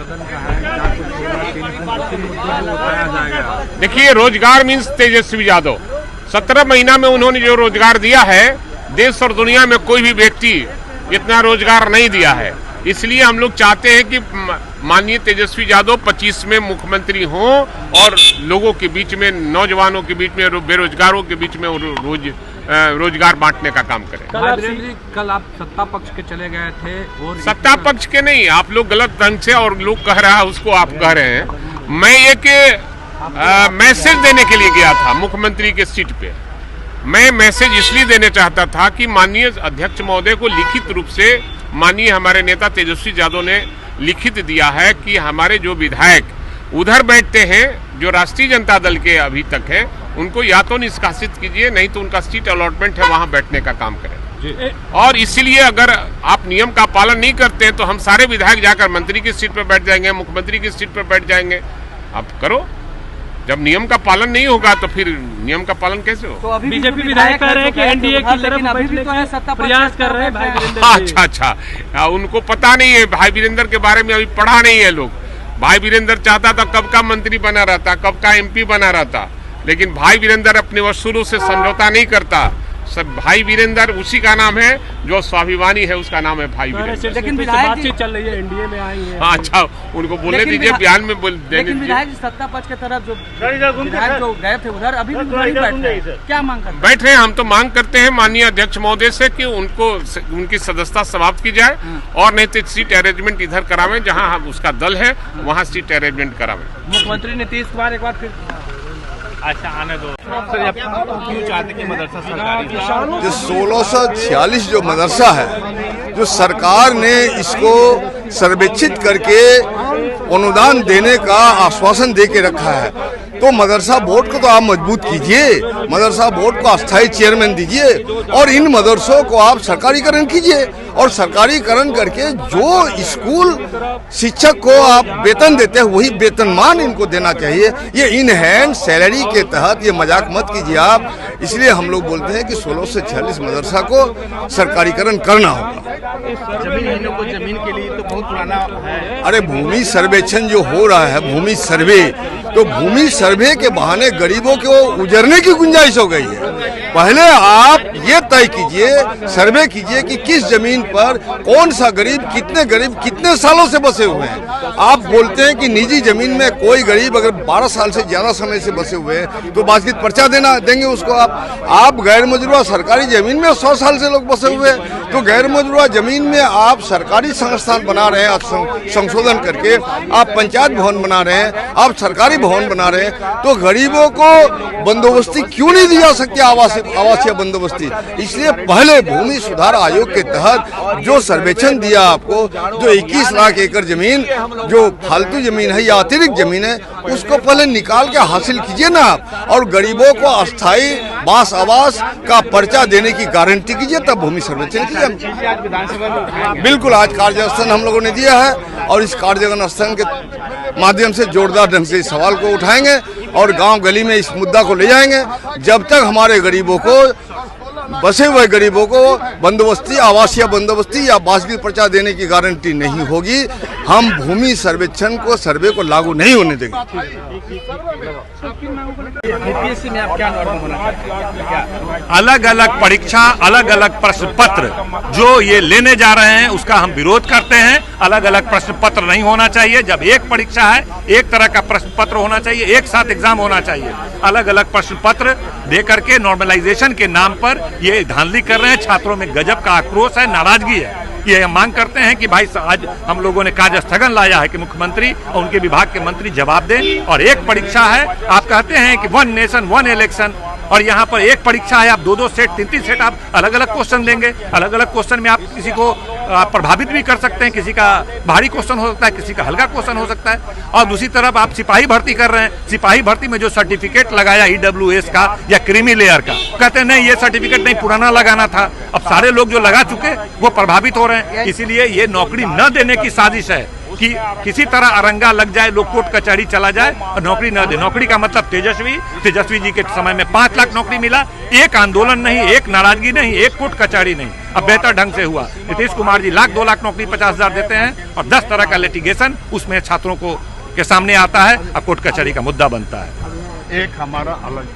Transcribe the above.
सदन का है, उठाया जाएगा। देखिए, रोजगार मीन्स तेजस्वी यादव। 17 महीना में उन्होंने जो रोजगार दिया है, देश और दुनिया में कोई भी व्यक्ति इतना रोजगार नहीं दिया है। इसलिए हम लोग चाहते हैं कि माननीय तेजस्वी यादव 25 में मुख्यमंत्री हों और लोगों के बीच में, नौजवानों के बीच में, बेरोजगारों के बीच में रोजगार बांटने का काम करें। कल आप सत्ता पक्ष के चले गए थे और सत्ता पक्ष के नहीं, आप लोग गलत ढंग से और लोग कह रहा है उसको आप कह रहे हैं। मैं एक मैसेज देने के लिए गया था मुख्यमंत्री के सीट पे। मैं मैसेज इसलिए देने चाहता था कि माननीय अध्यक्ष महोदय को लिखित रूप से माननीय हमारे नेता तेजस्वी यादव ने लिखित दिया है कि हमारे जो विधायक उधर बैठते हैं, जो राष्ट्रीय जनता दल के अभी तक हैं, उनको या तो निष्कासित कीजिए, नहीं तो उनका सीट अलॉटमेंट है वहां बैठने का काम करें। और इसीलिए अगर आप नियम का पालन नहीं करते हैं तो हम सारे विधायक जाकर मंत्री की सीट पर बैठ जाएंगे, मुख्यमंत्री की सीट पर बैठ जाएंगे। आप करो, जब नियम का पालन नहीं होगा तो फिर नियम का पालन कैसे हो? तो अभी बीजेपी विधायक कह रहे हैं कि एनडीए की तरफ बैठने का प्रयास कर रहे हैं भाई वीरेंद्र। अच्छा, उनको पता नहीं है, भाई वीरेंद्र के बारे में अभी पढ़ा नहीं है लोग। भाई वीरेंद्र चाहता था कब का मंत्री बना रहता, कब का एमपी बना रहता, लेकिन भाई वीरेंद्र अपने वसूलों से समझौता नहीं करता। सब भाई वीरेंद्र उसी का नाम है जो स्वाभिमानी है, उसका नाम है भाई वीरेंद्र। लेकिन बातचीत चल रही है, एनडीए में आई है। हाँ, अच्छा, उनको बोलने दीजिए, बयान में बोल देने लेकिन विधायक सत्ता पक्ष की तरफ जो विधायक जो गए थे उधर अभी भी नहीं बैठे, क्या मांग करते हैं? बैठ रहे हैं। हम तो मांग करते हैं माननीय अध्यक्ष महोदय से कि उनको उनकी सदस्यता समाप्त की जाए और नहीं तो सीट अरेंजमेंट इधर करावें, जहां उसका दल है वहां सीट अरेंजमेंट करावें। मुख्यमंत्री नीतीश कुमार एक बार फिर अच्छा आने दो। सर, क्यों चाहते कि मदरसा सरकारी? जो 1646 जो मदरसा है, जो सरकार ने इसको सर्वेक्षित करके अनुदान देने का आश्वासन दे के रखा है, तो मदरसा बोर्ड को तो आप मजबूत कीजिए, मदरसा बोर्ड को अस्थायी चेयरमैन दीजिए और इन मदरसों को आप सरकारीकरण कीजिए। और सरकारीकरण करके जो स्कूल शिक्षक को आप वेतन देते हैं वही वेतनमान इनको देना चाहिए। ये इन हैंड सैलरी के तहत ये मजाक मत कीजिए आप। इसलिए हम लोग बोलते हैं कि 1646 मदरसा को सरकारीकरण करना होगा। जमीन को जमीन के लिए तो बहुत पुराना है। अरे भूमि सर्वेक्षण जो हो रहा है, भूमि सर्वे, तो भूमि सर्वे के बहाने गरीबों को उजरने की गुंजाइश हो गई है। पहले आप ये तय कीजिए, सर्वे कीजिए कि किस जमीन पर कौन सा गरीब कितने सालों से बसे हुए हैं। आप बोलते हैं कि निजी जमीन में कोई गरीब अगर 12 साल से ज्यादा समय से बसे हुए हैं तो बातचीत पर्चा देंगे उसको आप गैर मजरूआ सरकारी जमीन में 100 साल से लोग बसे हुए हैं, तो गैर मजरूआ जमीन में आप सरकारी संस्थान बना रहे हैं, संशोधन करके आप पंचायत भवन बना रहे हैं, आप सरकारी भवन बना रहे हैं, तो गरीबों को बंदोबस्ती क्यों नहीं दी जा सकती, आवासीय बंदोबस्ती? इसलिए पहले भूमि सुधार आयोग के तहत जो सर्वेक्षण दिया आपको, जो 21 लाख एकड़ जमीन जो फालतू जमीन है या अतिरिक्त जमीन है, उसको पहले निकाल के हासिल कीजिए ना आप, और गरीबों को अस्थायी बास आवास का पर्चा देने की गारंटी कीजिए, तब भूमि सर्वेक्षण कीजिए। बिल्कुल, आज कार्यस्थल हम लोगों ने दिया है और इस कार्यस्थल के माध्यम से जोरदार ढंग से इस सवाल को उठाएंगे और गांव गली में इस मुद्दा को ले जाएंगे। जब तक हमारे गरीबों को, बसे हुए गरीबों को बंदोबस्ती, आवासीय बंदोबस्ती या बासगी पर्चा देने की गारंटी नहीं होगी, हम भूमि सर्वे को लागू नहीं होने देंगे। यूपीएससी में आप क्या नॉर्म होना चाहते हैं? अलग अलग परीक्षा, अलग अलग प्रश्न पत्र जो ये लेने जा रहे हैं उसका हम विरोध करते हैं। अलग अलग प्रश्न पत्र नहीं होना चाहिए। जब एक परीक्षा है, एक तरह का प्रश्न पत्र होना चाहिए, एक साथ एग्जाम होना चाहिए। अलग अलग प्रश्न पत्र दे करके नॉर्मलाइजेशन के नाम पर ये धांधली कर रहे हैं। छात्रों में गजब का आक्रोश है, नाराजगी है। ये हम मांग करते हैं कि भाई आज हम लोगों ने कार्य स्थगन लाया है कि मुख्यमंत्री और उनके विभाग के मंत्री जवाब दें। और एक परीक्षा है, आप कहते हैं कि 1 नेशन 1 इलेक्शन, और यहाँ पर एक परीक्षा है, आप 2-2 सेट 3-3 सेट आप अलग अलग क्वेश्चन देंगे। अलग अलग क्वेश्चन में आप किसी को प्रभावित भी कर सकते हैं, किसी का भारी क्वेश्चन हो सकता है, किसी का हल्का क्वेश्चन हो सकता है। और दूसरी तरफ आप सिपाही भर्ती कर रहे हैं, सिपाही भर्ती में जो सर्टिफिकेट लगाया EWS का या क्रीमी लेयर का, कहते हैं नहीं ये सर्टिफिकेट नहीं, पुराना लगाना था। अब सारे लोग जो लगा चुके वो प्रभावित हो रहे हैं। इसीलिए ये नौकरी न देने की साजिश है। कि किसी तरह अरंगा लग जाए, लोग कोर्ट कचहरी चला जाए और नौकरी न दे। नौकरी का मतलब तेजस्वी जी के समय में 5 लाख नौकरी मिला, एक आंदोलन नहीं, एक नाराजगी नहीं, एक कोर्ट कचहरी नहीं। अब बेहतर ढंग से हुआ। नीतीश कुमार जी 1,00,000 2 लाख नौकरी 50,000 देते हैं और 10 तरह का लिटिगेशन उसमें छात्रों को के सामने आता है और कोर्ट कचहरी का मुद्दा बनता है। एक हमारा अलग